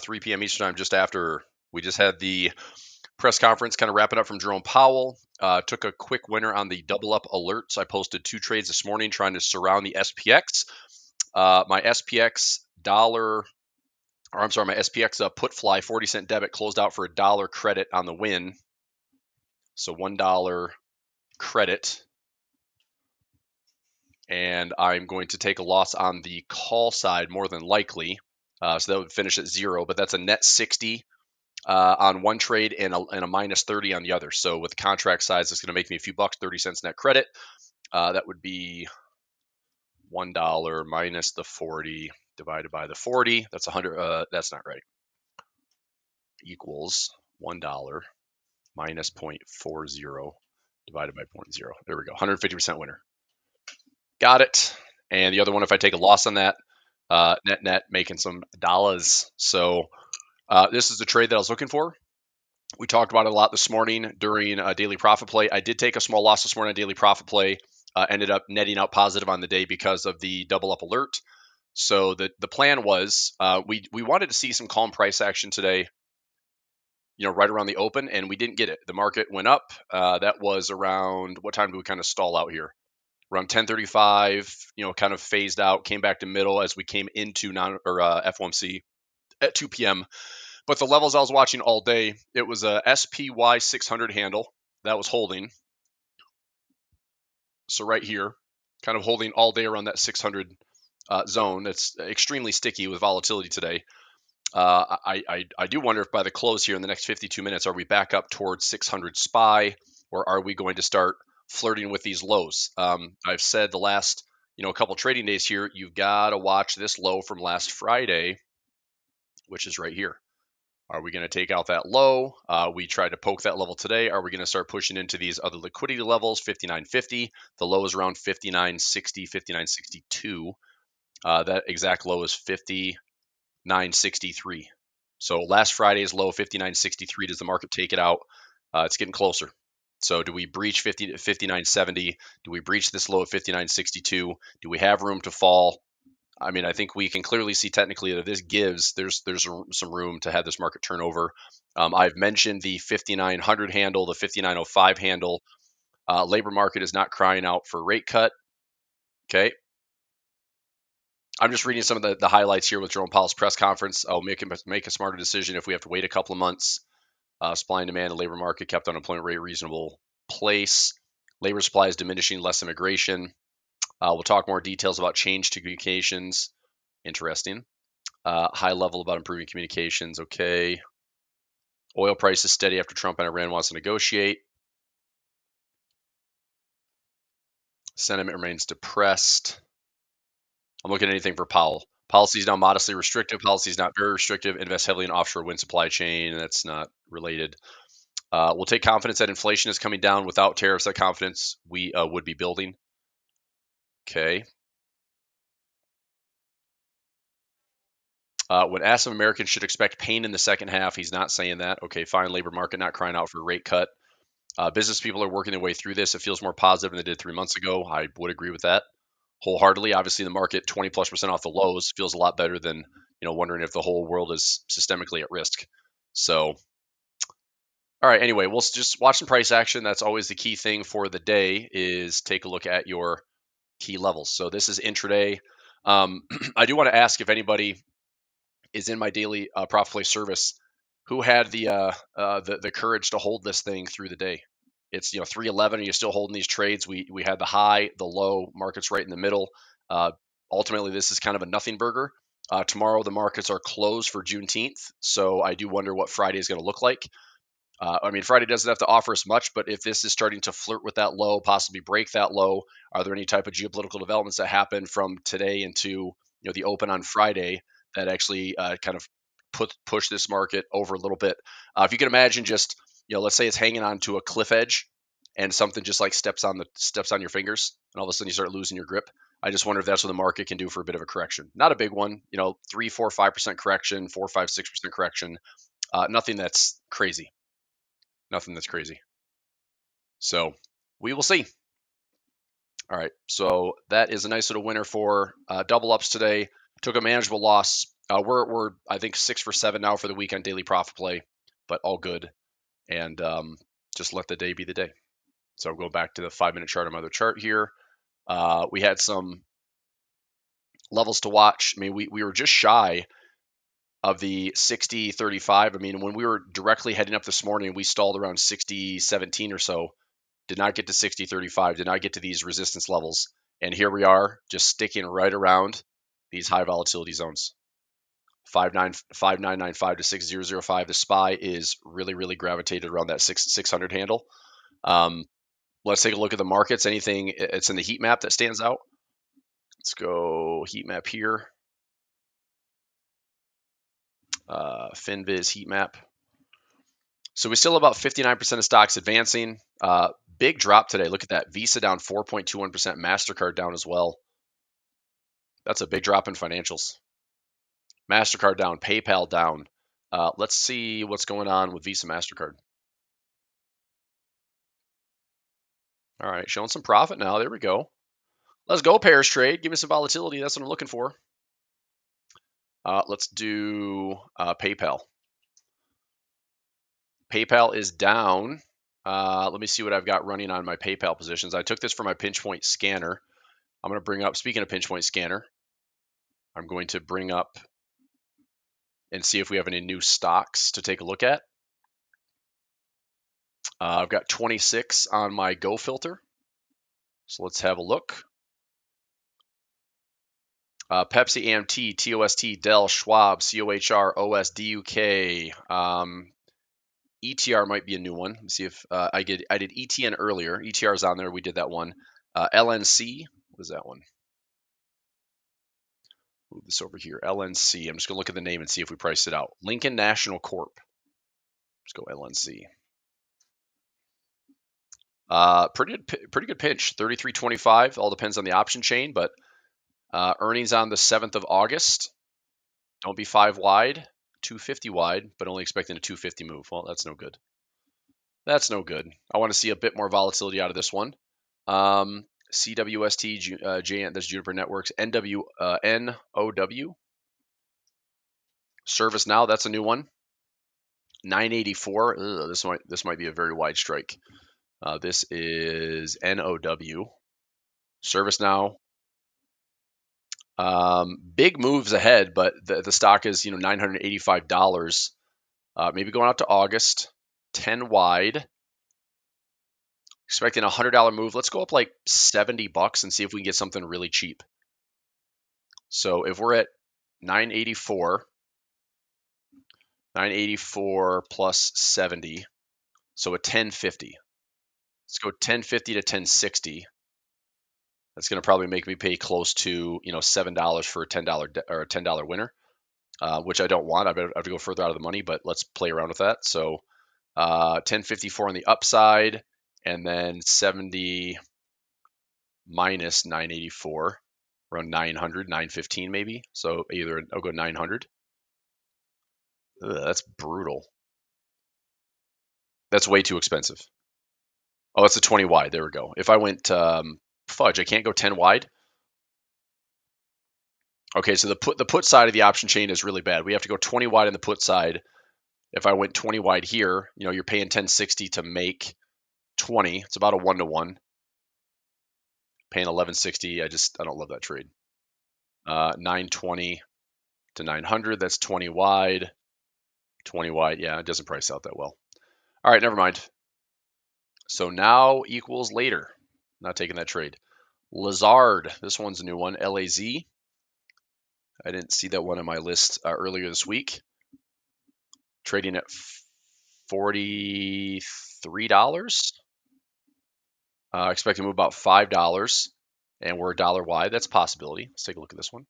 3 p.m. Eastern time, just after we just had the press conference, kind of wrapping up from Jerome Powell. Took a quick winner on the double up alerts. I posted 2 trades this morning trying to surround the SPX. My SPX my SPX put fly 40-cent debit closed out for $1 credit on the win. So $1 credit. And I'm going to take a loss on the call side more than likely. So that would finish at 0, but that's a net 60 on one trade and a minus 30 on the other. So with the contract size, it's going to make me a few bucks, 30 cents net credit. That would be $1 minus the 40 divided by the 40. That's 100. That's not right. Equals $1 minus 0.40 divided by 0.0. There we go. 150% winner. Got it. And the other one, if I take a loss on that, net making some dollars. So this is the trade that I was looking for. We talked about it a lot this morning during daily profit play. I did take a small loss this morning on daily profit play. Ended up netting out positive on the day because of the double up alert. So the plan was we wanted to see some calm price action today, right around the open, and we didn't get it. The market went up. That was around, what time do we kind of stall out here? Around 10:35, kind of phased out, came back to middle as we came into FOMC at 2 p.m. But the levels I was watching all day, it was a SPY 600 handle that was holding. So right here, kind of holding all day around that 600 zone. It's extremely sticky with volatility today. I do wonder if by the close here in the next 52 minutes, are we back up towards 600 SPY, or are we going to start flirting with these lows? I've said the last, a couple trading days here, you've got to watch this low from last Friday, which is right here. Are we going to take out that low? We tried to poke that level today. Are we going to start pushing into these other liquidity levels? 59.50. The low is around 59.60, 59.62. That exact low is 59.63. So last Friday's low, 59.63. Does the market take it out? It's getting closer. So do we breach 59.70? Do we breach this low of 59.62? Do we have room to fall? I mean, I think we can clearly see technically that this gives, there's some room to have this market turnover. I've mentioned the 5900 handle, the 5905 handle. Labor market is not crying out for rate cut. Okay. I'm just reading some of the highlights here with Jerome Powell's press conference. I'll make a smarter decision if we have to wait a couple of months. Supply and demand, the labor market kept unemployment rate reasonable place. Labor supply is diminishing, less immigration. We'll talk more details about change to communications. Interesting. High level about improving communications. Okay. Oil price is steady after Trump and Iran wants to negotiate. Sentiment remains depressed. I'm looking at anything for Powell. Policy is now modestly restrictive. Policy is not very restrictive. Invest heavily in offshore wind supply chain. And that's not related. We'll take confidence that inflation is coming down. Without tariffs, that confidence we would be building. Okay. When asked if Americans should expect pain in the second half, he's not saying that. Okay, fine. Labor market not crying out for a rate cut. Business people are working their way through this. It feels more positive than it did 3 months ago. I would agree with that wholeheartedly. Obviously, the market 20+% off the lows feels a lot better than wondering if the whole world is systemically at risk. So, all right. Anyway, we'll just watch some price action. That's always the key thing for the day. Is take a look at your key levels. So this is intraday. I do want to ask if anybody is in my daily profit play service who had the courage to hold this thing through the day. It's 311. Are you still holding these trades? We had the high, the low, markets right in the middle. Ultimately, this is kind of a nothing burger. Tomorrow the markets are closed for Juneteenth, so I do wonder what Friday is going to look like. I mean, Friday doesn't have to offer us much, but if this is starting to flirt with that low, possibly break that low, are there any type of geopolitical developments that happen from today into the open on Friday that actually kind of push this market over a little bit? If you can imagine, just let's say it's hanging on to a cliff edge, and something just like steps on your fingers, and all of a sudden you start losing your grip. I just wonder if that's what the market can do for a bit of a correction. Not a big one, 3, 4, 5% correction, 4, 5, 6% correction. Nothing that's crazy. Nothing that's crazy. So we will see. All right. So that is a nice little winner for double ups today. Took a manageable loss We're I think 6 for 7 now for the weekend daily profit play, but all good. And just let the day be the day. So go back to the 5-minute chart on my other chart here. We had some levels to watch. I mean, we were just shy of the 60-35. I mean, when we were directly heading up this morning, we stalled around 60-17 or so. Did not get to 60-35. Did not get to these resistance levels. And here we are, just sticking right around these high volatility zones. 5995 to 6005. The SPY is really gravitated around that 600 handle. Let's take a look at the markets. Anything it's in the heat map that stands out? Let's go heat map here. FinViz heat map. So we still have about 59% of stocks advancing. Big drop today. Look at that. Visa down 4.21%. MasterCard down as well. That's a big drop in financials. MasterCard down. PayPal down. Let's see what's going on with Visa MasterCard. All right, showing some profit now. There we go. Let's go, pairs trade. Give me some volatility. That's what I'm looking for. Let's do PayPal. PayPal is down. Let me see what I've got running on my PayPal positions. I took this for my pinch point scanner. I'm going to bring up, speaking of pinch point scanner, I'm going to bring up and see if we have any new stocks to take a look at. I've got 26 on my Go filter. So let's have a look. Pepsi, AMT, TOST, Dell, Schwab, COHR, OS, DUK. ETR might be a new one. Let me see if I did ETN earlier. ETR is on there. We did that one. LNC. What is that one? Move this over here. LNC. I'm just going to look at the name and see if we priced it out. Lincoln National Corp. Let's go LNC. Pretty good pinch. 33.25. All depends on the option chain, but earnings on the 7th of August. Don't be 5 wide, 250 wide, but only expecting a 250 move. Well, that's no good. That's no good. I want to see a bit more volatility out of this one. CWST, that's Juniper Networks, NOW. ServiceNow, that's a new one. 984. Ugh, this might be a very wide strike. This is NOW. ServiceNow. Big moves ahead, but the stock is $985. Maybe going out to August. 10 wide. Expecting a $100 move. Let's go up like $70 and see if we can get something really cheap. So if we're at 984 plus 70, so a 1050. Let's go 1050 to 1060. That's going to probably make me pay close to $7 for a $10 or a $10 winner, which I don't want. I have to go further out of the money, but let's play around with that. So 1054 on the upside, and then 70 minus 984, around 900, 915 maybe. So either I'll go 900. Ugh, that's brutal. That's way too expensive. Oh, it's a 20 wide. There we go. If I went fudge, I can't go 10 wide. Okay, so the put side of the option chain is really bad. We have to go 20 wide on the put side. If I went 20 wide here, you're paying 1060 to make 20. It's about a 1-to-1. Paying 1160. I don't love that trade. 920 to 900. That's 20 wide. 20 wide. Yeah, it doesn't price out that well. All right, never mind. So now equals later. Not taking that trade. Lazard. This one's a new one. LAZ. I didn't see that one on my list earlier this week. Trading at $43. Expect to move about $5, and we're $1 wide. That's a possibility. Let's take a look at this one.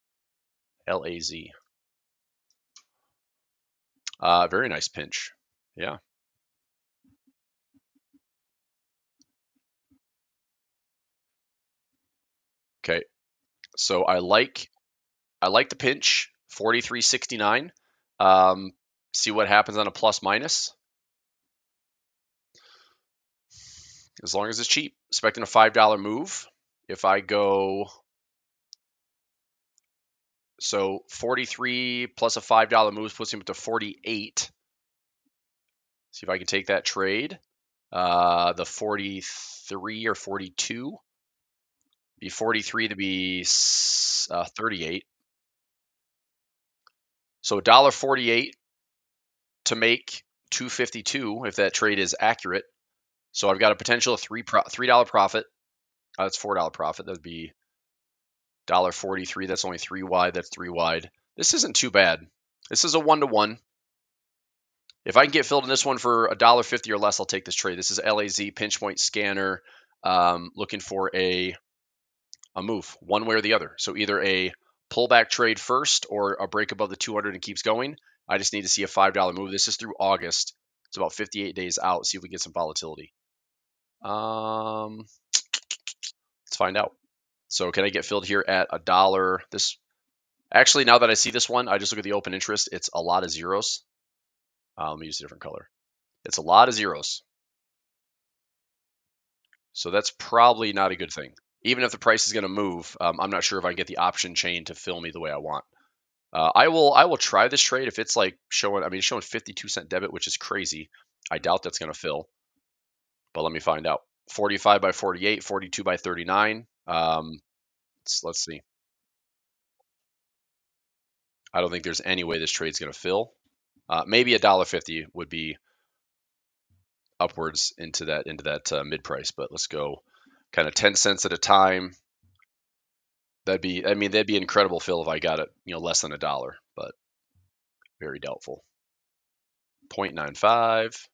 LAZ. Very nice pinch. Yeah. Okay. So I like the pinch. 43.69. See what happens on a plus minus. As long as it's cheap. Expecting a $5 move. If I go So 43 plus a $5 move puts him up to 48. See if I can take that trade. The 43 or 42. Be 43 to be 38. So $1.48 to make 252 if that trade is accurate. So I've got a potential $3 profit. That's $4 profit. That would be $1.43. That's only 3 wide. That's 3 wide. This isn't too bad. This is a 1-to-1. If I can get filled in this one for $1.50 or less, I'll take this trade. This is LAZ pinch point scanner, looking for a move one way or the other. So either a pullback trade first or a break above the 200 and keeps going. I just need to see a $5 move. This is through August. It's about 58 days out. See if we get some volatility. Let's find out. So can I get filled here at $1? This actually, now that I see this one, I just look at the open interest. It's a lot of zeros. Let me use a different color. It's a lot of zeros. So that's probably not a good thing. Even if the price is going to move, I'm not sure if I can get the option chain to fill me the way I want. I will try this trade if it's like showing. I mean, it's showing 52-cent debit, which is crazy. I doubt that's going to fill, but let me find out. 45 by 48, 42 by 39. Let's see. I don't think there's any way this trade's going to fill. Maybe $1.50 would be upwards into that mid price, but let's go kind of 10 cents at a time. That'd be an incredible fill if I got it, less than $1, but very doubtful. 0.95.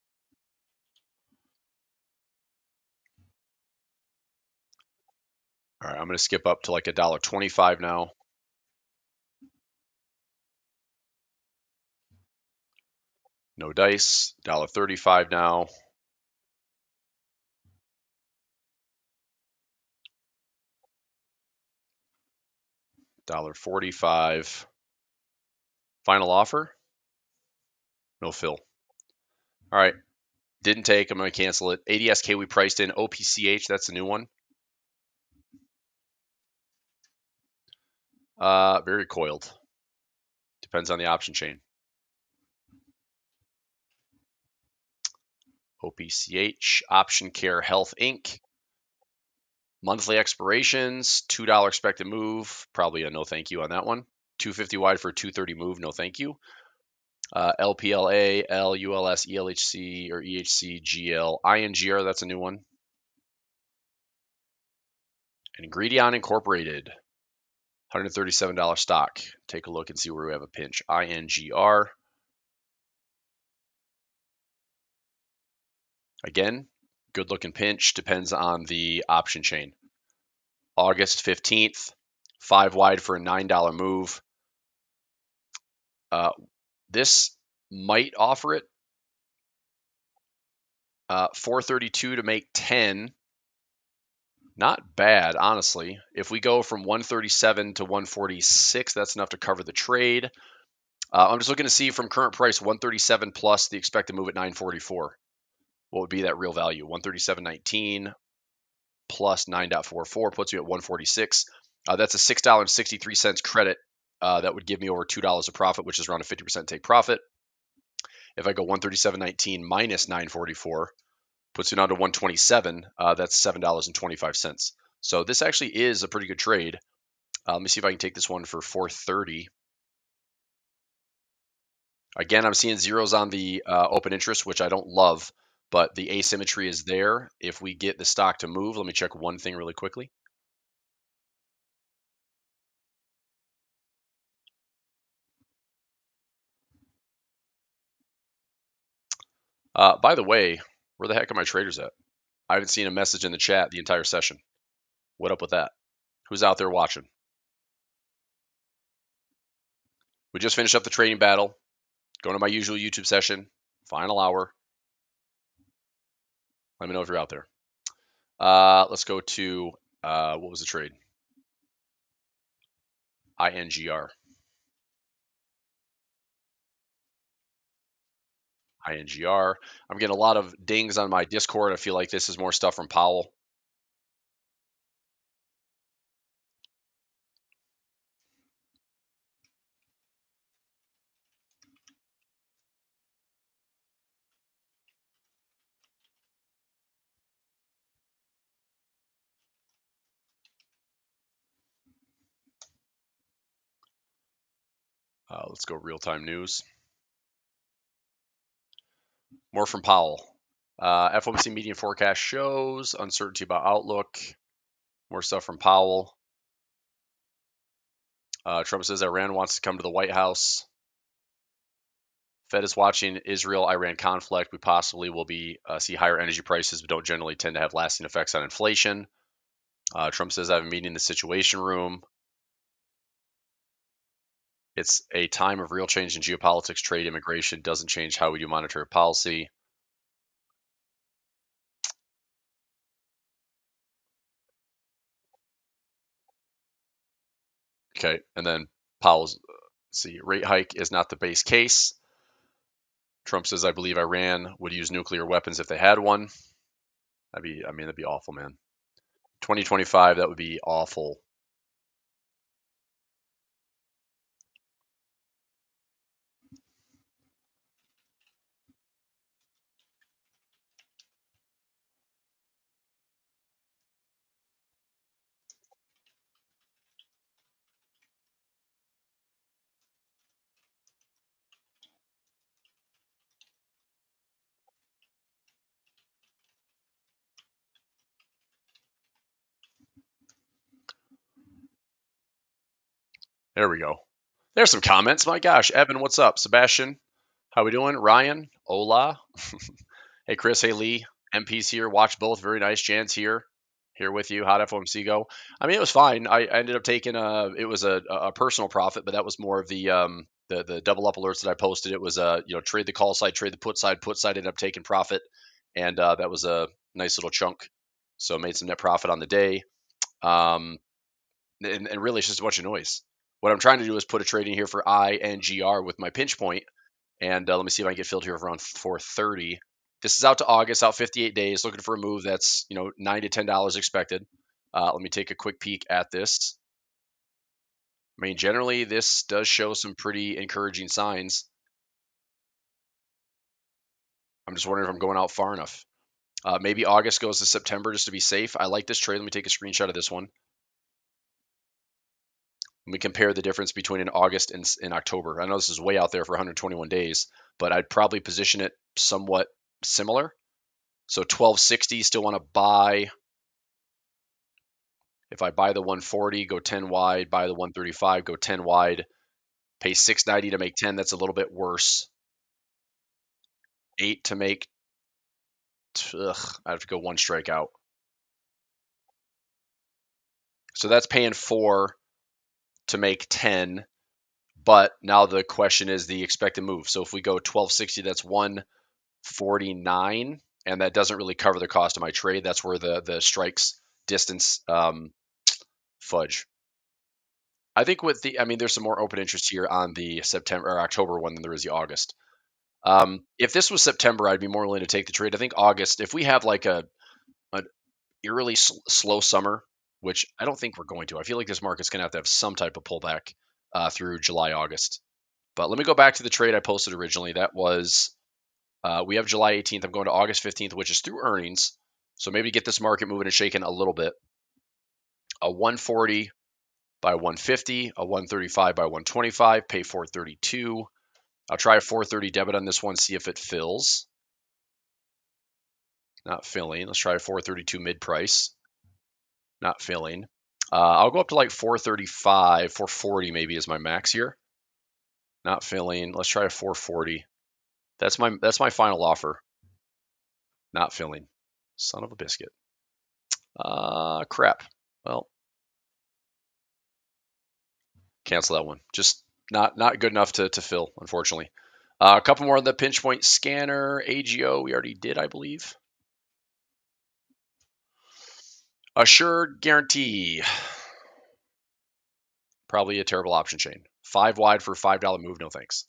All right, I'm going to skip up to like $1.25 now. No dice. $1.35 now. $1.45. Final offer. No fill. All right. Didn't take. I'm going to cancel it. ADSK we priced in. OPCH, that's a new one. Very coiled. Depends on the option chain. OPCH, Option Care Health Inc. Monthly expirations, $2 expected move. Probably a no thank you on that one. 250 wide for a 230 move. No thank you. LPLA, LULS, ELHC, or EHC, GL, INGR. That's a new one. Ingredion Incorporated. $137 stock. Take a look and see where we have a pinch. INGR. Again, good looking pinch. Depends on the option chain. August 15th, 5 wide for a $9 move. This might offer it. 432 to make 10. Not bad, honestly. If we go from 137 to 146, that's enough to cover the trade. I'm just looking to see from current price, 137 plus the expected move at 944. What would be that real value? 137.19 plus 9.44 puts you at 146. That's a $6.63 credit. That would give me over $2 of profit, which is around a 50% take profit. If I go 137.19 minus 944, puts you down to 127. That's $7.25. So this actually is a pretty good trade. Let me see if I can take this one for 430. Again, I'm seeing zeros on the open interest, which I don't love, but the asymmetry is there. If we get the stock to move, let me check one thing really quickly. By the way, where the heck are my traders at? I haven't seen a message in the chat the entire session. What up with that? Who's out there watching? We just finished up the trading battle. Going to my usual YouTube session. Final hour. Let me know if you're out there. Let's go to, what was the trade? INGR. INGR. I'm getting a lot of dings on my Discord. I feel like this is more stuff from Powell. Let's go real-time news. More from Powell. FOMC median forecast shows uncertainty about outlook. More stuff from Powell. Trump says Iran wants to come to the White House. Fed is watching Israel-Iran conflict. We possibly will see higher energy prices, but don't generally tend to have lasting effects on inflation. Trump says I have a meeting in the Situation Room. It's a time of real change in geopolitics, trade, immigration. Doesn't change how we do monetary policy. Okay, and then Powell's rate hike is not the base case. Trump says I believe Iran would use nuclear weapons if they had one. That'd be awful, man. 2025, that would be awful. There we go. There's some comments. My gosh, Evan, what's up? Sebastian, how we doing? Ryan, hola. Hey, Chris, hey, Lee. MP's here. Watch both. Very nice. Jan's here with you. How'd FOMC go? I mean, it was fine. I ended up taking it was a personal profit, but that was more of the double up alerts that I posted. It was trade the call side, trade the put side. Put side ended up taking profit, and that was a nice little chunk. So made some net profit on the day. And really, it's just a bunch of noise. What I'm trying to do is put a trade in here for I and GR with my pinch point, and let me see if I can get filled here around 430. This is out to August, out 58 days, looking for a move that's $9 to $10 expected. Let me take a quick peek at this. I mean, generally, this does show some pretty encouraging signs. I'm just wondering if I'm going out far enough. Maybe August goes to September just to be safe. I like this trade. Let me take a screenshot of this one. Let me compare the difference between an August and October. I know this is way out there for 121 days, but I'd probably position it somewhat similar. So 1260, still want to buy. If I buy the 140, go 10 wide, buy the 135, go 10 wide, pay 690 to make 10, that's a little bit worse. 8 to make, I have to go one strike out. So that's paying 4 to make 10, but now the question is the expected move. So if we go 1260, that's 149, and that doesn't really cover the cost of my trade. That's where the strikes distance fudge. I think there's some more open interest here on the September or October one than there is the August. If this was September, I'd be more willing to take the trade. I think August, if we have like an eerily slow summer, which I don't think we're going to, I feel like this market's going to have some type of pullback through July, August. But let me go back to the trade I posted originally. That was, we have July 18th. I'm going to August 15th, which is through earnings. So maybe get this market moving and shaking a little bit. A 140 by 150, a 135 by 125, pay 432. I'll try a 430 debit on this one, see if it fills. Not filling. Let's try a 432 mid price. Not filling. I'll go up to like 435, 440 maybe is my max here. Not filling. Let's try a 440. That's my final offer. Not filling. Son of a biscuit. Crap. Well, cancel that one. Just not good enough to fill, unfortunately. A couple more on the pinch point scanner. AGO, we already did, I believe. Assured guarantee. Probably a terrible option chain. 5 wide for $5 move, no thanks.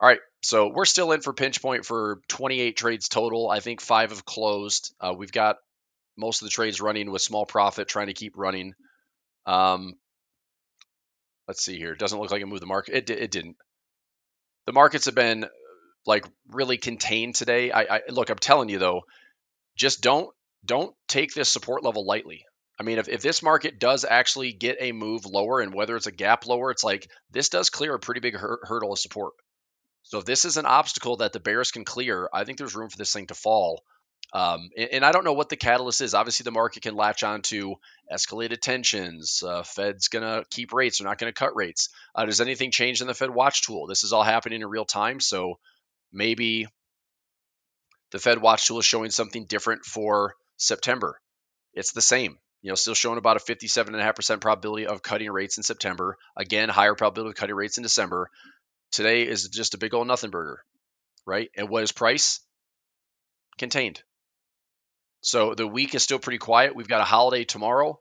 All right, so we're still in for pinch point for 28 trades total. I think 5 have closed. We've got most of the trades running with small profit, trying to keep running. Let's see here. It doesn't look like it moved the market. It didn't. The markets have been like really contained today. Look, I'm telling you though, just don't take this support level lightly. I mean, if this market does actually get a move lower, and whether it's a gap lower, it's like this does clear a pretty big hurdle of support. So if this is an obstacle that the bears can clear, I think there's room for this thing to fall. And I don't know what the catalyst is. Obviously, the market can latch on to escalated tensions. Fed's going to keep rates. They're not going to cut rates. Does anything change in the Fed watch tool? This is all happening in real time. So maybe the Fed watch tool is showing something different for September. It's the same. Still showing about a 57.5% probability of cutting rates in September. Again, higher probability of cutting rates in December. Today is just a big old nothing burger, right? And what is price? Contained. So the week is still pretty quiet. We've got a holiday tomorrow.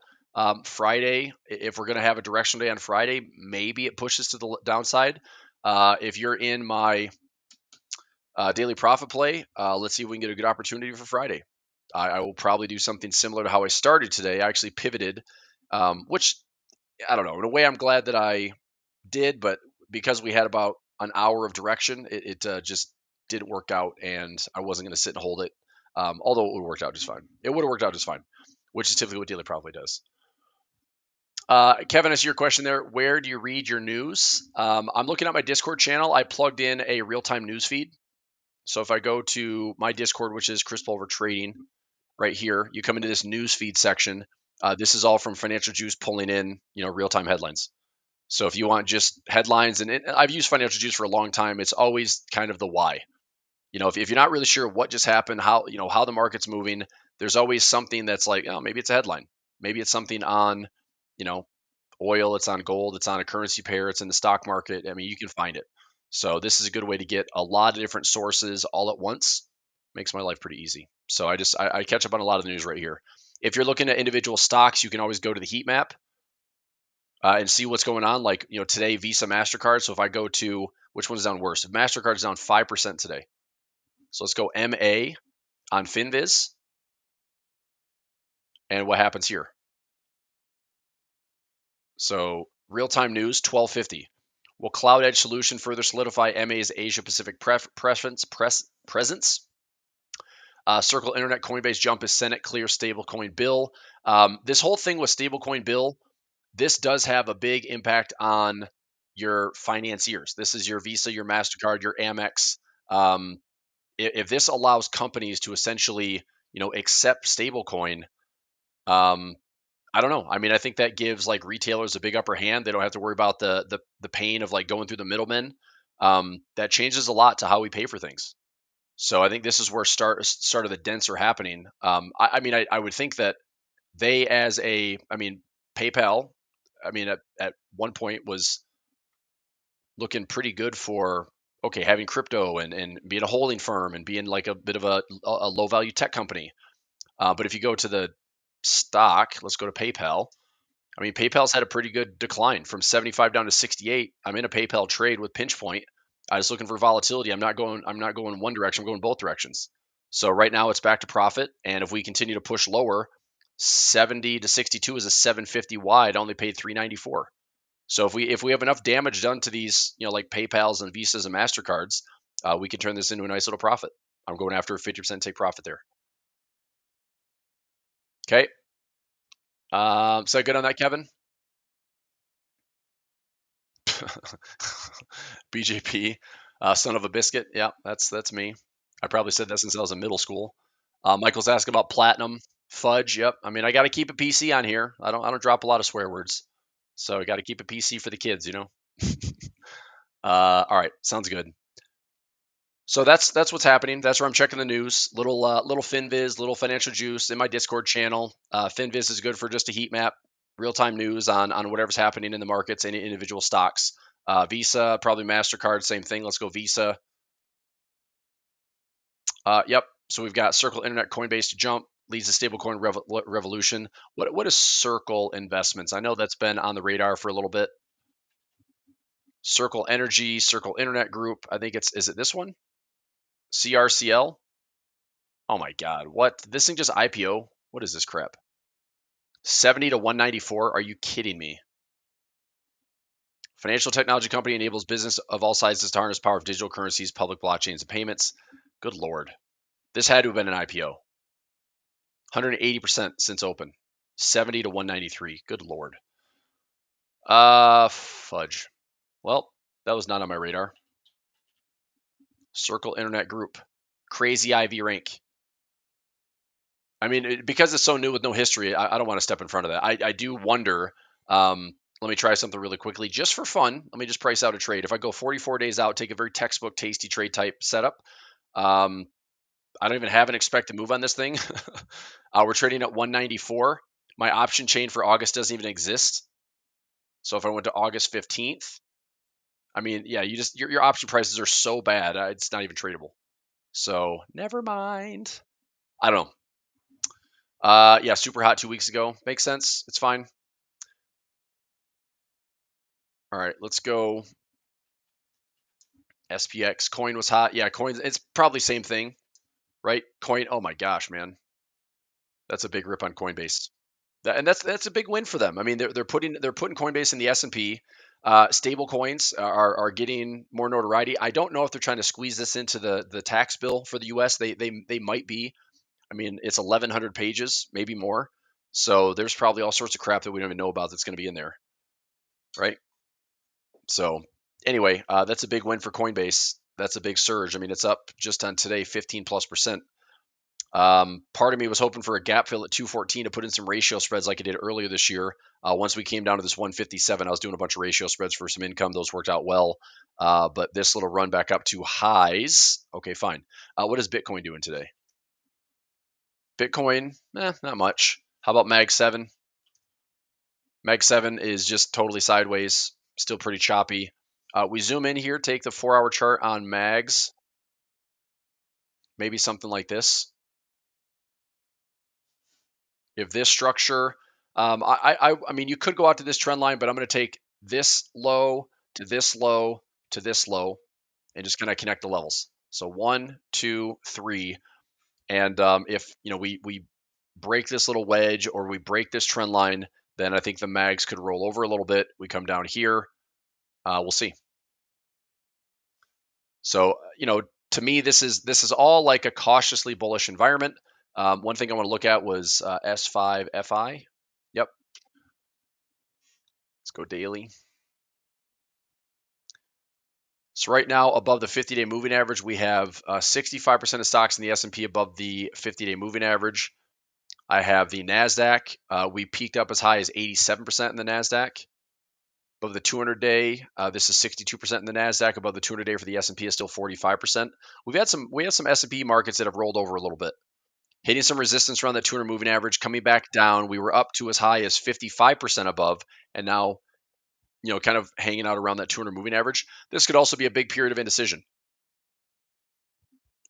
Friday, if we're going to have a directional day on Friday, maybe it pushes to the downside. If you're in my daily profit play, let's see if we can get a good opportunity for Friday. I will probably do something similar to how I started today. I actually pivoted, which I don't know. In a way, I'm glad that I did, but because we had about an hour of direction, it just didn't work out, and I wasn't going to sit and hold it. Although it would have worked out just fine. It would have worked out just fine, which is typically what Daily probably does. Kevin, as your question there, where do you read your news? I'm looking at my Discord channel. I plugged in a real-time news feed. So if I go to my Discord, which is Chris Pulver Trading, right here, you come into this news feed section. This is all from Financial Juice pulling in, real-time headlines. So if you want just headlines, and I've used Financial Juice for a long time, it's always kind of the why. If you're not really sure what just happened, how the market's moving, there's always something that's like, oh, maybe it's a headline. Maybe it's something on, oil, it's on gold, it's on a currency pair, it's in the stock market. I mean, you can find it. So this is a good way to get a lot of different sources all at once. Makes my life pretty easy. So I catch up on a lot of the news right here. If you're looking at individual stocks, you can always go to the heat map and see what's going on. Like, today, Visa, MasterCard. So if I go to, which one's down worse? If MasterCard's down 5% today. So let's go MA on FinViz. And what happens here? So real-time news, 1250. Will Cloud Edge Solution further solidify MA's Asia-Pacific presence? Circle Internet Coinbase jump is Senate clear stablecoin bill. This whole thing with stablecoin bill, this does have a big impact on your financiers. This is your Visa, your MasterCard, your Amex. If this allows companies to essentially, accept stablecoin, I don't know. I mean, I think that gives like retailers a big upper hand. They don't have to worry about the pain of like going through the middlemen. That changes a lot to how we pay for things. So I think this is where start of the dents are happening. I would think that they PayPal, at one point was looking pretty good for, okay, having crypto and being a holding firm and being like a bit of a low value tech company. But if you go to the stock, let's go to PayPal. I mean, PayPal's had a pretty good decline from 75 down to 68. I'm in a PayPal trade with pinch point. I was looking for volatility. I'm not going one direction. I'm going both directions. So right now it's back to profit. And if we continue to push lower, 70 to 62 is a 750 wide. Only paid 394. So if we have enough damage done to these, like PayPal's and Visas and Mastercards, we can turn this into a nice little profit. I'm going after a 50% take profit there. Okay. So good on that, Kevin? BJP, son of a biscuit. Yeah, that's me. I probably said that since I was in middle school. Michael's asking about platinum fudge. Yep. I mean, I got to keep it PC on here. I don't drop a lot of swear words, so I got to keep it PC for the kids. All right, sounds good. So that's what's happening. That's where I'm checking the news. Little FinViz, little Financial Juice in my Discord channel. FinViz is good for just a heat map, real time news on whatever's happening in the markets, any individual stocks. Visa, probably MasterCard, same thing. Let's go Visa. Yep. So we've got Circle Internet Coinbase to jump, leads to stablecoin revolution. What is Circle Investments? I know that's been on the radar for a little bit. Circle Energy, Circle Internet Group. I think is it this one? CRCL. Oh my God, what? This thing just IPO? What is this crap? 70 to 194? Are you kidding me? Financial technology company enables business of all sizes to harness power of digital currencies, public blockchains, and payments. Good Lord. This had to have been an IPO. 180% since open. 70 to 193. Good Lord. Fudge. Well, that was not on my radar. Circle Internet Group. Crazy IV rank. I mean, because it's so new with no history, I don't want to step in front of that. I do wonder. Let me try something really quickly, just for fun. Let me just price out a trade. If I go 44 days out, take a very textbook, tasty trade type setup. Um, I don't even have an expected move on this thing. We're trading at 194. My option chain for August doesn't even exist. So if I went to August 15th, I mean, yeah, your option prices are so bad, it's not even tradable. So never mind. I don't know. Yeah, super hot 2 weeks ago. Makes sense. It's fine. All right, let's go. SPX. Coin was hot. Yeah, coins. It's probably same thing, right? Coin. Oh my gosh, man, that's a big rip on Coinbase. And that's a big win for them. I mean, they're putting Coinbase in the S&P. Stable coins are getting more notoriety. I don't know if they're trying to squeeze this into the tax bill for the U.S. They might be. I mean, it's 1,100 pages, maybe more. So there's probably all sorts of crap that we don't even know about that's going to be in there, right? So anyway, that's a big win for Coinbase. That's a big surge. I mean, it's up just on today 15+%. Part of me was hoping for a gap fill at 214 to put in some ratio spreads like I did earlier this year. Once we came down to this 157, I was doing a bunch of ratio spreads for some income. Those worked out well. But this little run back up to highs. Okay, fine. What is Bitcoin doing today? Bitcoin, not much. How about Mag 7? Mag 7 is just totally sideways, still pretty choppy. We zoom in here, take the 4-hour chart on Mags, maybe something like this. If this structure, I mean, you could go out to this trend line, but I'm going to take this low to this low to this low and just kind of connect the levels. So 1, 2, 3. And if we break this little wedge or we break this trend line, then I think the mags could roll over a little bit. We come down here. We'll see. So, to me, this is all like a cautiously bullish environment. One thing I want to look at was S5 FI. Yep. Let's go daily. So right now, above the 50-day moving average, we have 65% of stocks in the S&P above the 50-day moving average. I have the NASDAQ. We peaked up as high as 87% in the NASDAQ. Above the 200-day, this is 62% in the NASDAQ. Above the 200-day for the S&P is still 45%. We have some S&P markets that have rolled over a little bit, hitting some resistance around that 200 moving average, coming back down. We were up to as high as 55% above, and now, kind of hanging out around that 200 moving average. This could also be a big period of indecision,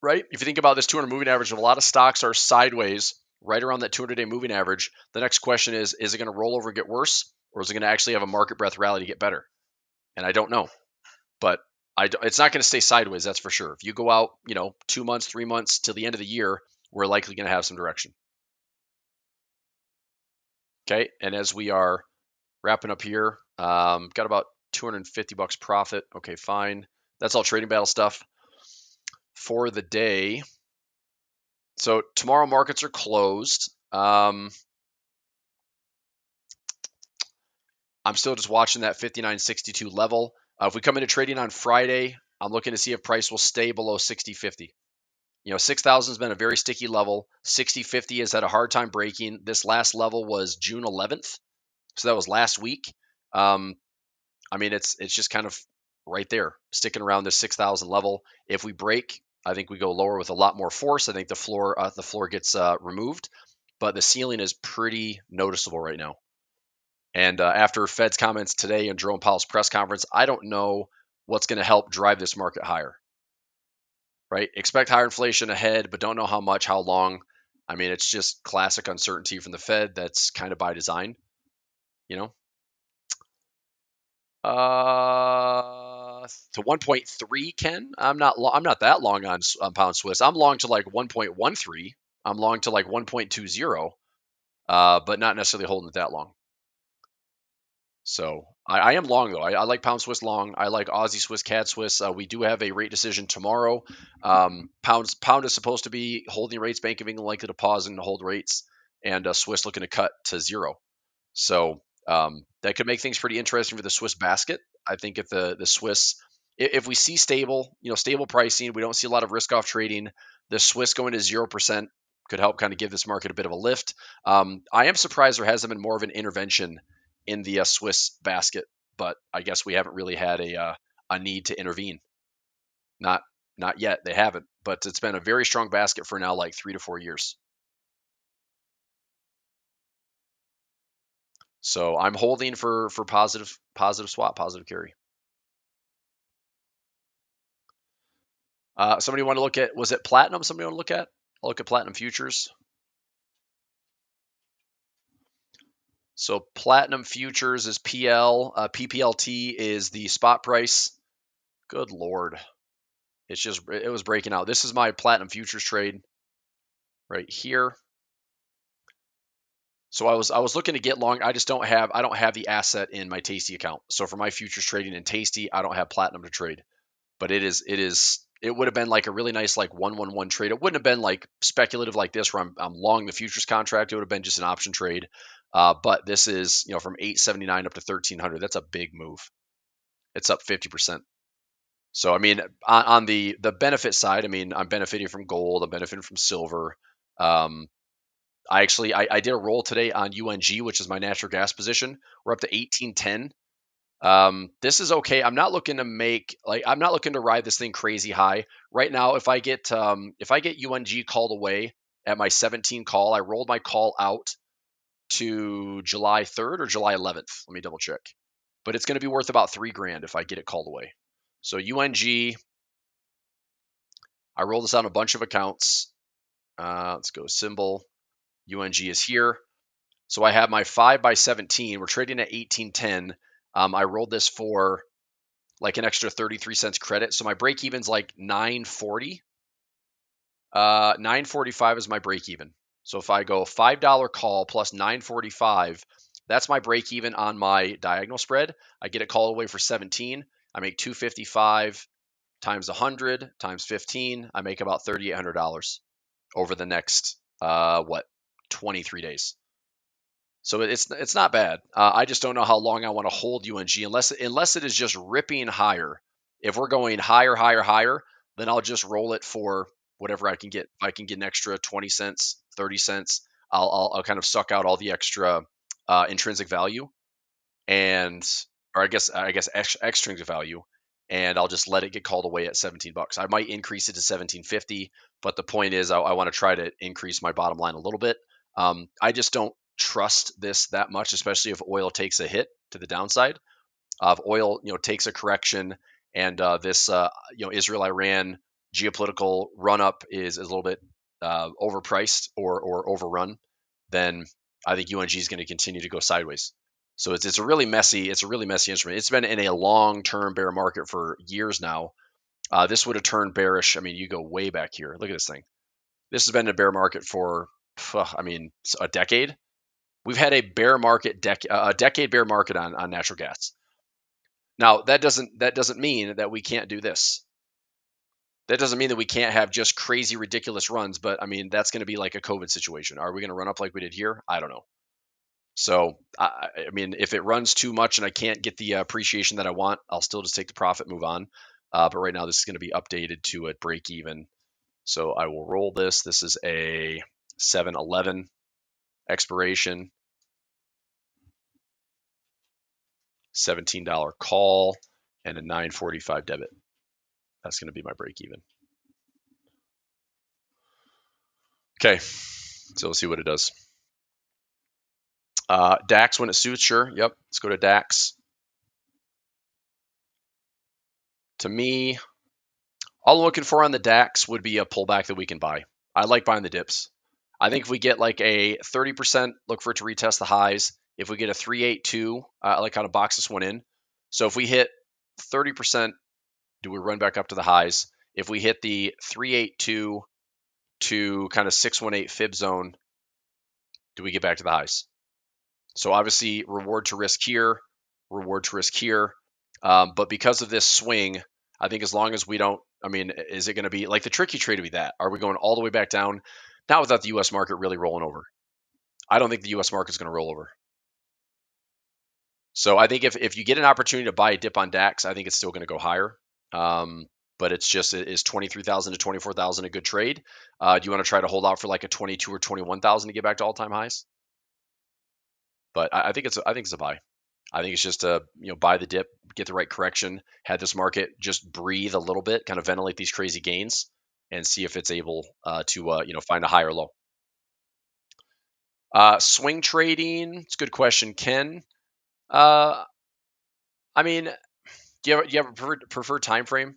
right? If you think about this 200 moving average, if a lot of stocks are sideways right around that 200-day moving average, the next question is it going to roll over and get worse, or is it going to actually have a market breadth rally to get better? And I don't know, but it's not going to stay sideways, that's for sure. If you go out, 2 months, 3 months till the end of the year, we're likely going to have some direction. Okay, and as we are wrapping up here, got about $250 profit. Okay, fine. That's all trading battle stuff for the day. So tomorrow markets are closed. I'm still just watching that 59.62 level. If we come into trading on Friday, I'm looking to see if price will stay below 60.50. 6,000 has been a very sticky level. 60.50 has had a hard time breaking. This last level was June 11th, so that was last week. I mean, it's just kind of right there, sticking around this 6,000 level. If we break, I think we go lower with a lot more force. I think the floor gets removed, but the ceiling is pretty noticeable right now. And after Fed's comments today and Jerome Powell's press conference, I don't know what's going to help drive this market higher. Right? Expect higher inflation ahead, but don't know how much, how long. I mean, it's just classic uncertainty from the Fed. That's kind of by design, To 1.3, Ken. I'm not that long on pound Swiss. I'm long to like 1.13. I'm long to like 1.20, but not necessarily holding it that long. So I am long though. I like pound Swiss long. I like Aussie Swiss, CAD Swiss. We do have a rate decision tomorrow. Pound is supposed to be holding rates. Bank of England likely to pause and hold rates. and Swiss looking to cut to 0. So that could make things pretty interesting for the Swiss basket. I think if the Swiss, if we see stable, stable pricing, we don't see a lot of risk off trading. The Swiss going to 0% could help kind of give this market a bit of a lift. I am surprised there hasn't been more of an intervention in the Swiss basket, but I guess we haven't really had a need to intervene. Not not yet. They haven't, but it's been a very strong basket for now, like 3 to 4 years. So I'm holding for positive swap, positive carry. Somebody want to look at, was it platinum? Somebody want to look at? I'll look at platinum futures. So platinum futures is PL. PPLT is the spot price. Good Lord. It was breaking out. This is my platinum futures trade right here. So I was looking to get long. I don't have the asset in my Tasty account. So for my futures trading in Tasty, I don't have platinum to trade. But it would have been like a really nice like 1-1-1 trade. It wouldn't have been like speculative like this where I'm long the futures contract. It would have been just an option trade. But this is, from 879 up to 1300. That's a big move. It's up 50%. So I mean, on the benefit side, I mean, I'm benefiting from gold. I'm benefiting from silver. I did a roll today on UNG, which is my natural gas position. We're up to 1810. This is okay. I'm not looking to ride this thing crazy high right now. If I get UNG called away at my 17 call, I rolled my call out to July 3rd or July 11th. Let me double check. But it's going to be worth about $3,000 if I get it called away. So UNG, I rolled this on a bunch of accounts. Let's go symbol. UNG is here. So I have my 5x17. We're trading at 1810. I rolled this for like an extra 33 cents credit. So my break even's like 940. 945 is my break even. So if I go $5 call plus 945, that's my break even on my diagonal spread. I get it called away for 17. I make 255 times 100 times 15. I make about $3,800 over the next 23 days. So it's not bad. I just don't know how long I want to hold UNG unless it is just ripping higher. If we're going higher, then I'll just roll it for whatever I can get. If I can get an extra 20 cents, 30 cents, I'll kind of suck out all the extra intrinsic value, or I guess extrinsic value, and I'll just let it get called away at $17. I might increase it to 17.50, but the point is I want to try to increase my bottom line a little bit. I just don't trust this that much, especially if oil takes a hit to the downside. If oil, takes a correction, and this, Israel-Iran geopolitical run-up is a little bit overpriced or overrun, then I think UNG is going to continue to go sideways. So it's a really messy instrument. It's been in a long-term bear market for years now. This would have turned bearish. I mean, you go way back here. Look at this thing. This has been a bear market for, a decade. We've had a decade bear market on natural gas. Now that doesn't mean that we can't do this. That doesn't mean that we can't have just crazy, ridiculous runs. But I mean, that's going to be like a COVID situation. Are we going to run up like we did here? I don't know. So I mean, if it runs too much and I can't get the appreciation that I want, I'll still just take the profit, move on. But right now, this is going to be updated to a break even. So I will roll this. This is a 7-11 expiration. $17 call and a 945 debit. That's going to be my break even. Okay, so we'll see what it does. DAX when it suits, sure. Yep, let's go to DAX. To me, all I'm looking for on the DAX would be a pullback that we can buy. I like buying the dips. I think if we get like a 30%, look for it to retest the highs. If we get a 382, I like how to box this one in. So if we hit 30%, do we run back up to the highs? If we hit the 382 to kind of 618 fib zone, do we get back to the highs? So obviously reward to risk here, reward to risk here. But because of this swing, I think as long as we don't, is it going to be like the tricky trade to be that? Are we going all the way back down? Not without the U.S. market really rolling over. I don't think the US market is going to roll over. So I think if you get an opportunity to buy a dip on DAX, I think it's still going to go higher. But it's just, is 23,000 to 24,000 a good trade? Do you want to try to hold out for like a 22 or 21,000 to get back to all-time highs? But I think it's a buy. I think it's just a, buy the dip, get the right correction, have this market just breathe a little bit, kind of ventilate these crazy gains, and see if it's able to find a higher low. Swing trading, it's a good question, Ken. I mean, do you have a preferred time frame?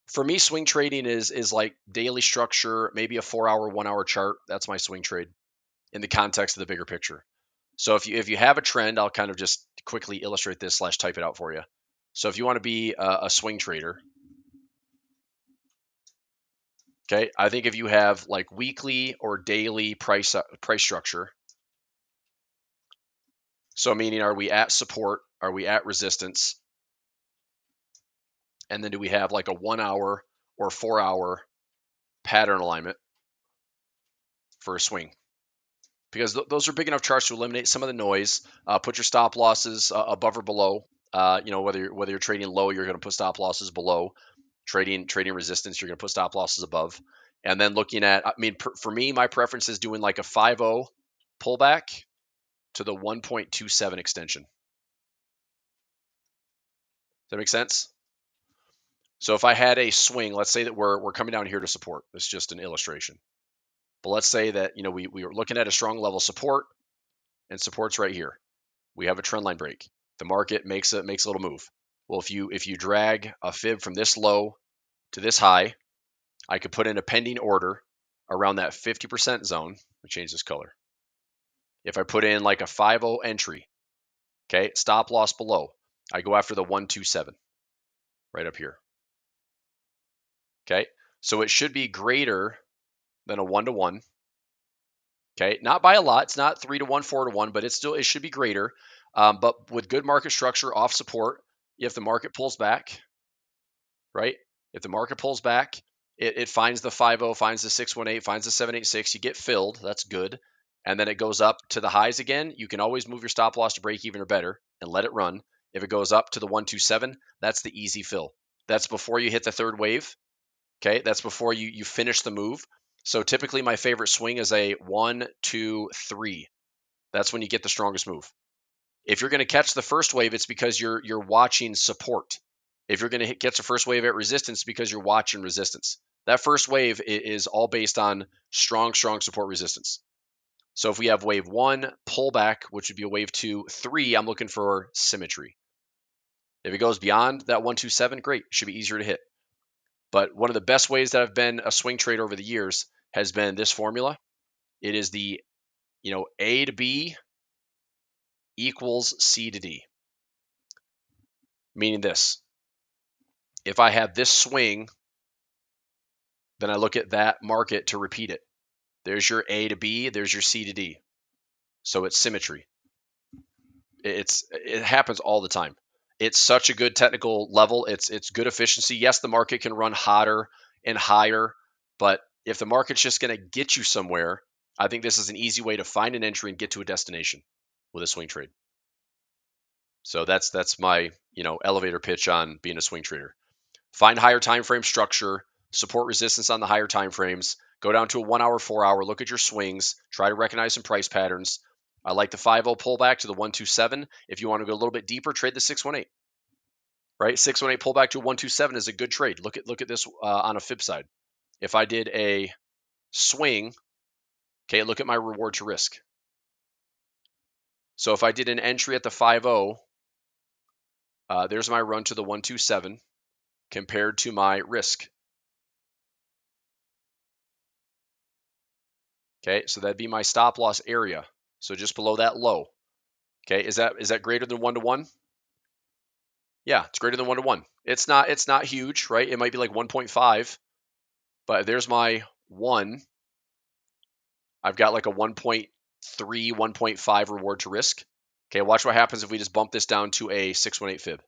For me, swing trading is like daily structure, maybe a 4-hour, 1-hour chart. That's my swing trade in the context of the bigger picture. So if you have a trend, I'll kind of just quickly illustrate this / type it out for you. So if you want to be a swing trader, okay, I think if you have like weekly or daily price structure. So meaning, are we at support? Are we at resistance? And then do we have like a 1-hour or 4-hour pattern alignment for a swing? Because those are big enough charts to eliminate some of the noise. Put your stop losses above or below. Whether you're trading low, you're going to put stop losses below. Trading resistance, you're going to put stop losses above. And then looking at, for me, my preference is doing like a 5-0 pullback to the 1.27 extension. Does that make sense? So if I had a swing, let's say that we're coming down here to support. It's just an illustration. But let's say that we were looking at a strong level support, and support's right here. We have a trend line break. The market makes a little move. Well, if you drag a fib from this low to this high, I could put in a pending order around that 50% zone. Let me change this color. If I put in like a 5-0 entry, okay, stop loss below, I go after the 127 right up here. Okay, so it should be greater than a 1-to-1. Okay, not by a lot. It's not 3-to-1, 4-to-1, but it should be greater. But with good market structure off support, if the market pulls back, right? If the market pulls back, it finds the 5-0, finds the 618, finds the 786. You get filled. That's good. And then it goes up to the highs again. You can always move your stop loss to break even or better and let it run. If it goes up to the 127, that's the easy fill. That's before you hit the third wave. Okay, that's before you finish the move. So typically my favorite swing is a 1, 2, 3. That's when you get the strongest move. If you're going to catch the first wave, it's because you're watching support. If you're going to catch the first wave at resistance, because you're watching resistance. That first wave is all based on strong support resistance. So if we have wave 1 pullback, which would be a wave 2, 3, I'm looking for symmetry. If it goes beyond that 127, great, should be easier to hit. But one of the best ways that I've been a swing trader over the years has been this formula. It is the, A to B equals C to D. Meaning this, if I have this swing, then I look at that market to repeat it. There's your A to B, there's your C to D. So it's symmetry. It happens all the time. It's such a good technical level. It's good efficiency. Yes, the market can run hotter and higher, but if the market's just going to get you somewhere, I think this is an easy way to find an entry and get to a destination with a swing trade. So that's my elevator pitch on being a swing trader. Find higher time frame structure, support resistance on the higher time frames, go down to a 1-hour, 4-hour, look at your swings, try to recognize some price patterns. I like the 5-0 pullback to the 127. If you want to go a little bit deeper, trade the 618. Right? 618 pullback to 127 is a good trade. Look at this on a fib side. If I did a swing, okay, look at my reward to risk. So if I did an entry at the 5-0, there's my run to the 127 compared to my risk. Okay, so that'd be my stop loss area. So just below that low. Okay, is that greater than 1-to-1? Yeah, it's greater than 1-to-1. It's not huge, right? It might be like 1.5, but there's my 1. I've got like a 1.3, 1.5 reward to risk. Okay, watch what happens if we just bump this down to a 618 fib.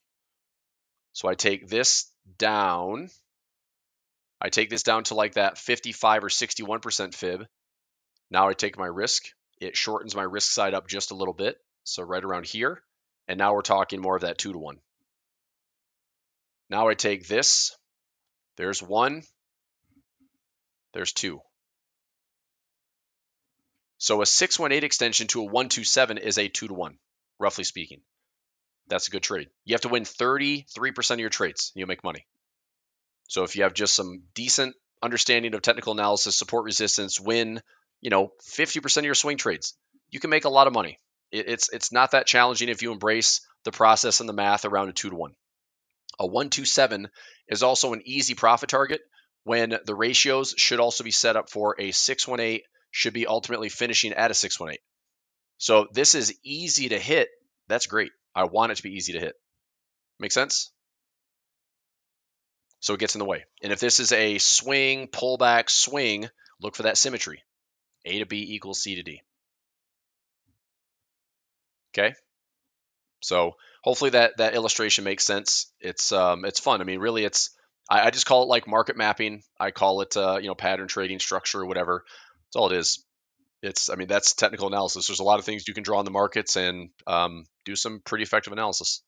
So I take this down. I take this down to like that 55 or 61% fib. Now I take my risk it shortens my risk side up just a little bit. So right around here. And now we're talking more of that 2 to 1. Now I take this. There's 1. There's 2. So a 618 extension to a 127 is a 2 to 1, roughly speaking. That's a good trade. You have to win 33% of your trades. You'll make money. So if you have just some decent understanding of technical analysis, support resistance, win, 50% of your swing trades, you can make a lot of money. It's not that challenging if you embrace the process and the math around a 2 to 1. A 127 is also an easy profit target when the ratios should also be set up for a 618 should be ultimately finishing at a 618. So this is easy to hit. That's great. I want it to be easy to hit. Make sense? So it gets in the way. And if this is a swing, pullback, swing, look for that symmetry. A to B equals C to D. Okay? So hopefully that illustration makes sense. It's fun. I mean, really, I just call it like market mapping. I call it pattern trading, structure, whatever. That's all it is. That's technical analysis. There's a lot of things you can draw on the markets and do some pretty effective analysis.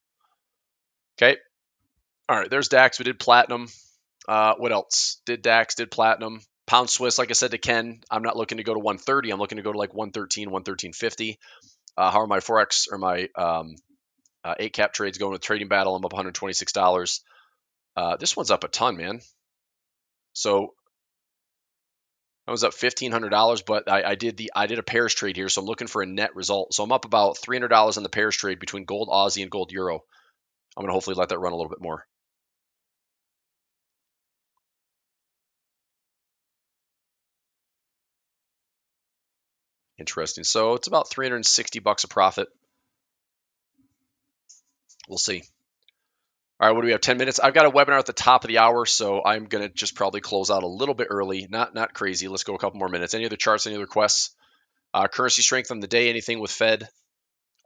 Okay. All right. There's DAX. We did platinum. What else? Did DAX, did platinum. Pound Swiss, like I said to Ken, I'm not looking to go to 130. I'm looking to go to like 113, 113.50. How are my Forex or my 8 cap trades going with Trading Battle? I'm up $126. This one's up a ton, man. So I was up $1,500, but I did a pairs trade here, so I'm looking for a net result. So I'm up about $300 on the pairs trade between gold Aussie and gold euro. I'm gonna hopefully let that run a little bit more. Interesting. So it's about $360 a profit. We'll see. All right, what do we have? 10 minutes. I've got a webinar at the top of the hour, so I'm gonna just probably close out a little bit early. Not crazy. Let's go a couple more minutes. Any other charts? Any other requests? Currency strength on the day. Anything with Fed?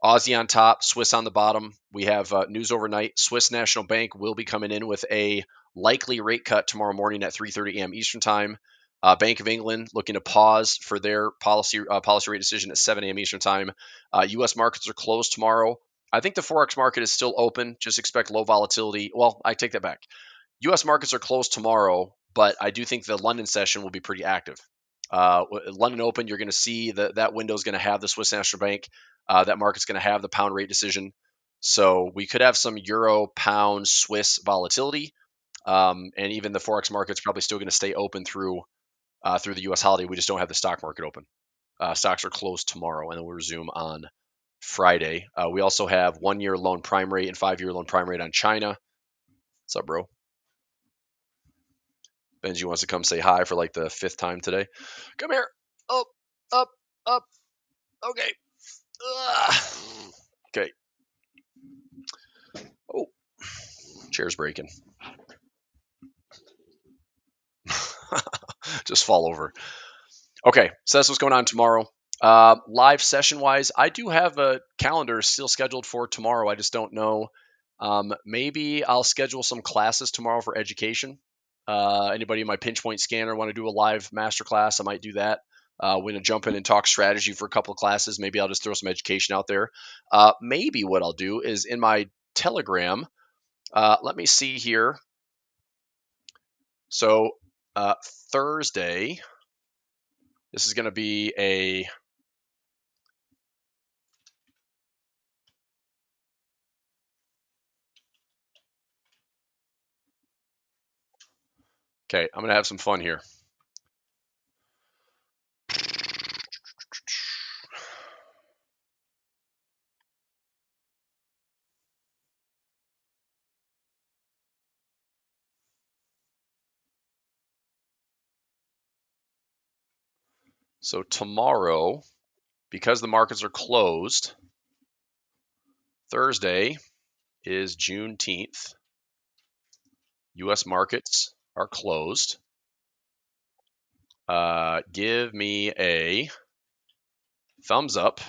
Aussie on top, Swiss on the bottom. We have news overnight. Swiss National Bank will be coming in with a likely rate cut tomorrow morning at 3:30 a.m. Eastern Time. Bank of England looking to pause for their policy rate decision at 7 a.m. Eastern Time. U.S. markets are closed tomorrow. I think the Forex market is still open. Just expect low volatility. Well, I take that back. U.S. markets are closed tomorrow, but I do think the London session will be pretty active. London Open, you're going to see that window is going to have the Swiss National Bank. That market's going to have the pound rate decision. So we could have some euro, pound, Swiss volatility. And even the Forex market's probably still going to stay open through the U.S. holiday. We just don't have the stock market open. Stocks are closed tomorrow, and then we'll resume on Friday. We also have 1-year loan prime rate and 5-year loan prime rate on China. What's up, bro? Benji wants to come say hi for like the 5th time today. Come here. Up, up, up. Okay. Ugh. Okay. Oh, chair's breaking. Just fall over. Okay, so that's what's going on tomorrow. Live session wise, I do have a calendar still scheduled for tomorrow. I just don't know. Maybe I'll schedule some classes tomorrow for education. Anybody in my pinch point scanner want to do a live masterclass? I might do that. We're going to jump in and talk strategy for a couple of classes. Maybe I'll just throw some education out there. Maybe what I'll do is in my Telegram, let me see here. So Thursday, this is going to be a okay. I'm going to have some fun here. So tomorrow, because the markets are closed, Thursday is Juneteenth. U.S. markets are closed. Give me a thumbs up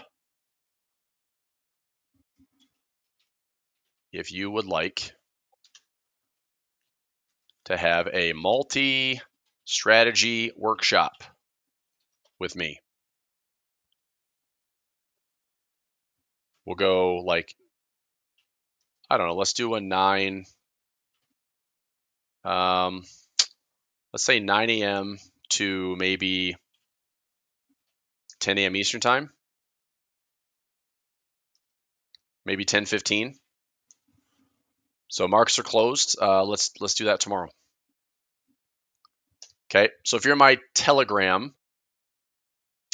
if you would like to have a multi-strategy workshop with me. We'll go like, I don't know, let's do a 9. Um, let's say 9 a.m. to maybe 10 a.m. Eastern time, maybe 10:15. So markets are closed. Let's do that tomorrow. Okay. So if you're in my Telegram,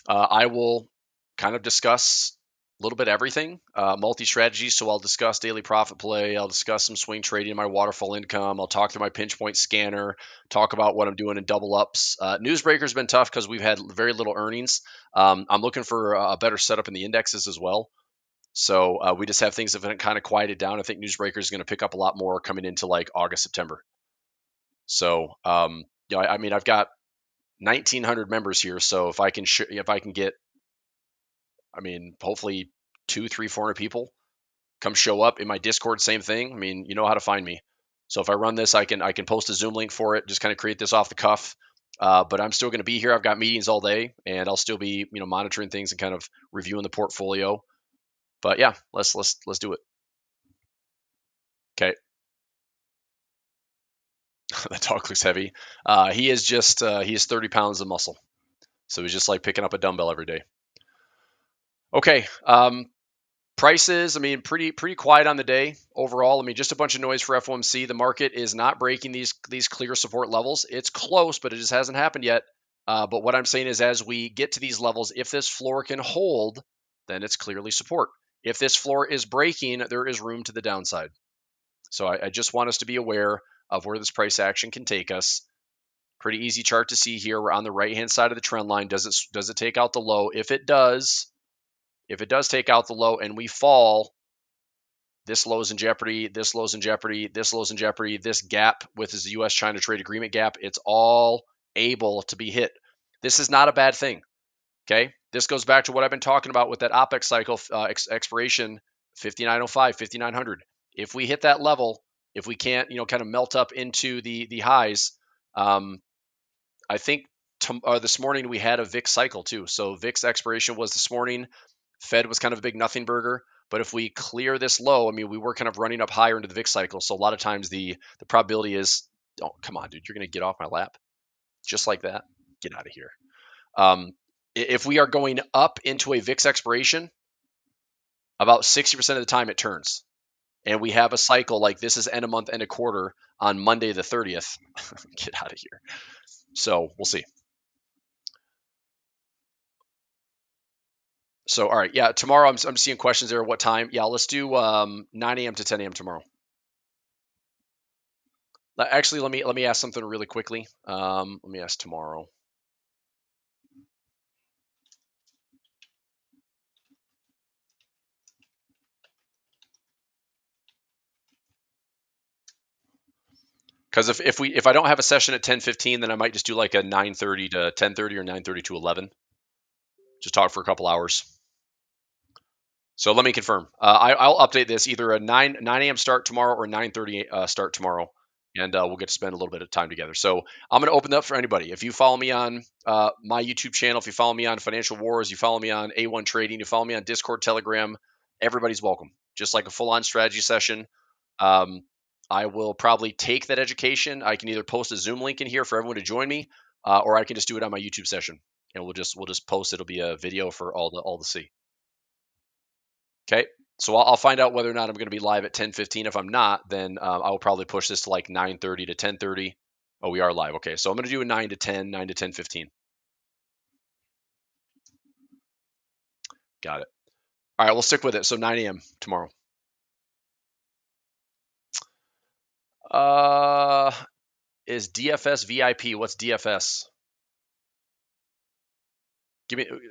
I will kind of discuss a little bit everything, multi-strategy. So I'll discuss daily profit play. I'll discuss some swing trading, my waterfall income. I'll talk through my pinch point scanner, talk about what I'm doing in double ups. Newsbreaker's been tough because we've had very little earnings. I'm looking for a better setup in the indexes as well. So we just have things that have kind of quieted down. I think Newsbreaker is going to pick up a lot more coming into like August, September. So I mean, I've got 1,900 members here. So if I can get, I mean, hopefully 2, 3, 400 people come show up in my Discord. Same thing. I mean, you know how to find me. So if I run this, I can post a Zoom link for it. Just kind of create this off the cuff. But I'm still going to be here. I've got meetings all day, and I'll still be monitoring things and kind of reviewing the portfolio. But yeah, let's do it. Okay. That dog looks heavy. He is 30 pounds of muscle. So he's just like picking up a dumbbell every day. Okay. Prices, I mean, pretty quiet on the day overall. I mean, just a bunch of noise for FOMC. The market is not breaking these clear support levels. It's close, but it just hasn't happened yet. But what I'm saying is, as we get to these levels, if this floor can hold, then it's clearly support. If this floor is breaking, there is room to the downside. So I just want us to be aware of where this price action can take us. Pretty easy chart to see here. We're on the right-hand side of the trend line. Does it take out the low? If it does take out the low and we fall, this low is in jeopardy, this low is in jeopardy, this low is in jeopardy, this gap with the U.S.-China trade agreement gap, it's all able to be hit. This is not a bad thing, okay? This goes back to what I've been talking about with that OPEX cycle expiration, 5905, 5900. If we hit that level, if we can't, kind of melt up into the highs, I think this morning we had a VIX cycle too. So VIX expiration was this morning. Fed was kind of a big nothing burger. But if we clear this low, I mean, we were kind of running up higher into the VIX cycle. So a lot of times the probability is, oh, come on, dude, you're going to get off my lap just like that. Get out of here. If we are going up into a VIX expiration, about 60% of the time it turns. And we have a cycle like this is end of month, end of quarter on Monday the 30th. Get out of here. So we'll see. So, all right. Yeah. Tomorrow I'm seeing questions there. What time? Yeah. Let's do 9 a.m. to 10 a.m. tomorrow. Actually, let me ask something really quickly. Let me ask tomorrow. Because if I don't have a session at 10:15, then I might just do like a 9:30 to 10:30 or 9:30 to 11. Just talk for a couple hours. So let me confirm. I'll update this either a 9 a.m. start tomorrow or 9:30 start tomorrow, and we'll get to spend a little bit of time together. So I'm going to open up for anybody. If you follow me on my YouTube channel, if you follow me on Financial Wars, you follow me on A1 Trading, you follow me on Discord, Telegram, everybody's welcome. Just like a full-on strategy session. I will probably take that education. I can either post a Zoom link in here for everyone to join me, or I can just do it on my YouTube session, and we'll just post. It'll be a video for all to see. Okay, so I'll find out whether or not I'm going to be live at 10:15. If I'm not, then I will probably push this to like 9:30 to 10:30. Oh, we are live. Okay, so I'm going to do a 9 to 10, 9 to 10:15. Got it. All right, we'll stick with it. So 9 a.m. tomorrow. Is DFS VIP? What's DFS?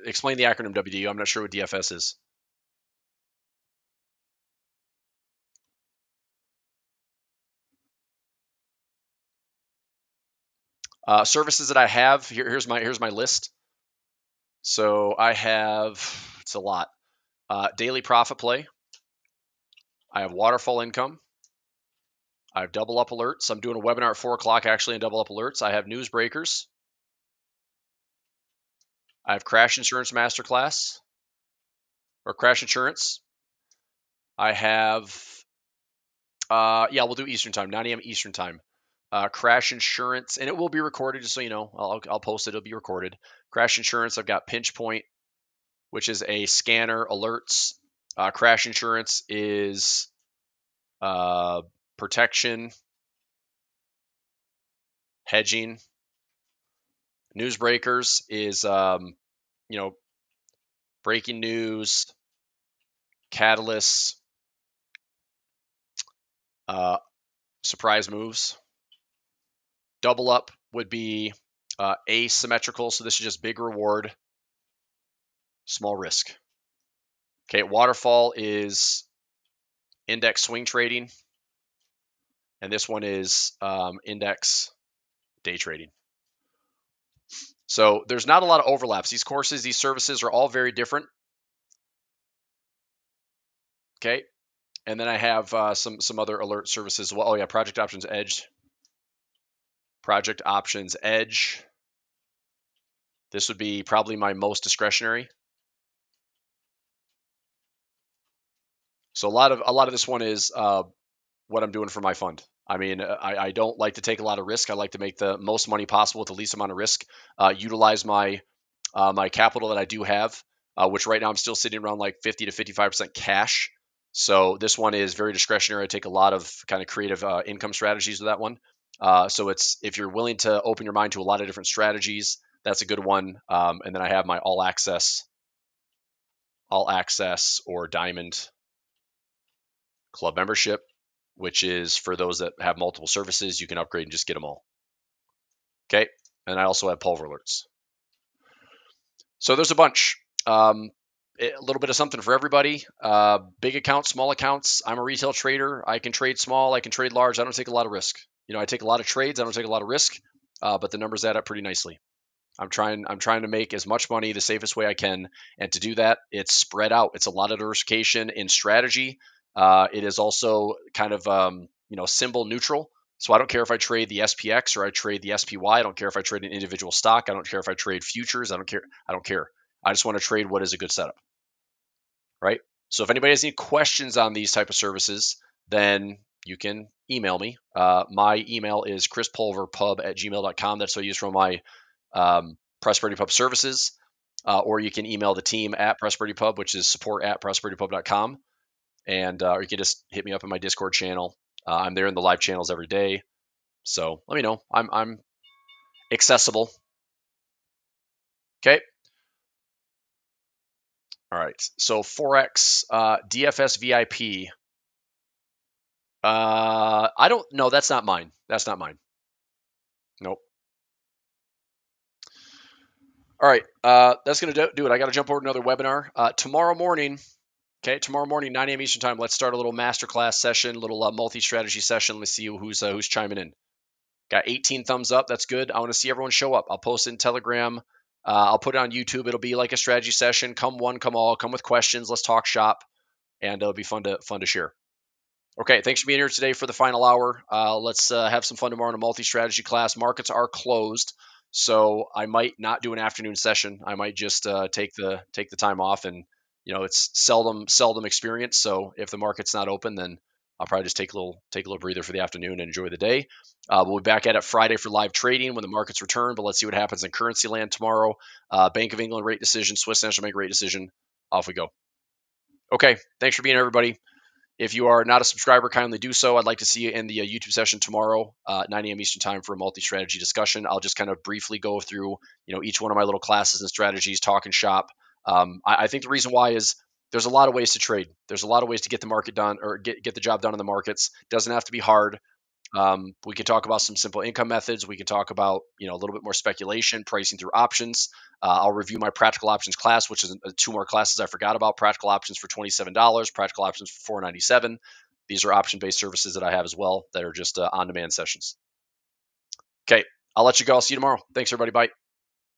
Explain the acronym WD. I'm not sure what DFS is. Services that I have here's my list. So I have, it's a lot. Daily profit play. I have waterfall income. I have double up alerts. I'm doing a webinar at 4 o'clock actually on double up alerts. I have news breakers. I have crash insurance masterclass or crash insurance. I have, yeah, we'll do Eastern time, 9 a.m. Eastern time. Crash insurance, and it will be recorded, just so you know. I'll post it. It'll be recorded. Crash insurance. I've got Pinch Point, which is a scanner alerts. Crash insurance is protection, hedging. Newsbreakers is breaking news, catalysts, surprise moves. Double up would be asymmetrical, so this is just big reward, small risk. Okay, waterfall is index swing trading, and this one is index day trading. So there's not a lot of overlaps. These courses, these services are all very different. Okay, and then I have some other alert services as well. Oh yeah, Project Options Edge. Project Options Edge. This would be probably my most discretionary. So a lot of this one is what I'm doing for my fund. I mean, I don't like to take a lot of risk. I like to make the most money possible with the least amount of risk. Utilize my my capital that I do have, which right now I'm still sitting around like 50 to 55% cash. So this one is very discretionary. I take a lot of kind of creative income strategies with that one. So it's, if you're willing to open your mind to a lot of different strategies, that's a good one. And then I have my all access or diamond club membership, which is for those that have multiple services. You can upgrade and just get them all. Okay. And I also have Pulver alerts. So there's a bunch. A little bit of something for everybody. Big accounts, small accounts. I'm a retail trader. I can trade small. I can trade large. I don't take a lot of risk. I take a lot of trades. I don't take a lot of risk, but the numbers add up pretty nicely. I'm trying to make as much money the safest way I can, and to do that, it's spread out. It's a lot of diversification in strategy. It is also kind of symbol neutral. So I don't care if I trade the SPX or I trade the SPY. I don't care if I trade an individual stock. I don't care if I trade futures. I don't care. I just want to trade what is a good setup, right? So if anybody has any questions on these type of services, then you can email me. My email is chrispulverpub@gmail.com. That's what I use for my Prosperity Pub services. Or you can email the team at Prosperity Pub, which is support@prosperitypub.com. And or you can just hit me up in my Discord channel. I'm there in the live channels every day. So let me know. I'm accessible. Okay. All right. So FOREX, DFS VIP. I don't know. That's not mine. Nope. All right. That's going to do it. I got to jump over to another webinar. Tomorrow morning, 9 a.m. Eastern time, let's start a little masterclass session, little multi-strategy session. Let's see who's chiming in. Got 18 thumbs up. That's good. I want to see everyone show up. I'll post it in Telegram. I'll put it on YouTube. It'll be like a strategy session. Come one, come all. Come with questions. Let's talk shop, and it'll be fun to share. Okay, thanks for being here today for the final hour. Let's have some fun tomorrow in a multi-strategy class. Markets are closed, so I might not do an afternoon session. I might just take the time off, and it's seldom experience. So if the market's not open, then I'll probably just take a little breather for the afternoon and enjoy the day. We'll be back at it Friday for live trading when the markets return. But let's see what happens in currency land tomorrow. Bank of England rate decision, Swiss National Bank rate decision. Off we go. Okay, thanks for being here, everybody. If you are not a subscriber, kindly do so. I'd like to see you in the YouTube session tomorrow, 9 a.m. Eastern time, for a multi-strategy discussion. I'll just kind of briefly go through, each one of my little classes and strategies, talk and shop. I think the reason why is there's a lot of ways to trade. There's a lot of ways to get the market done, or get the job done in the markets. Doesn't have to be hard. We can talk about some simple income methods. We can talk about, a little bit more speculation, pricing through options. I'll review my practical options class, which is 2 more classes I forgot about. Practical options for $27, practical options for $497. These are option-based services that I have as well that are just on-demand sessions. Okay, I'll let you go. I'll see you tomorrow. Thanks, everybody. Bye.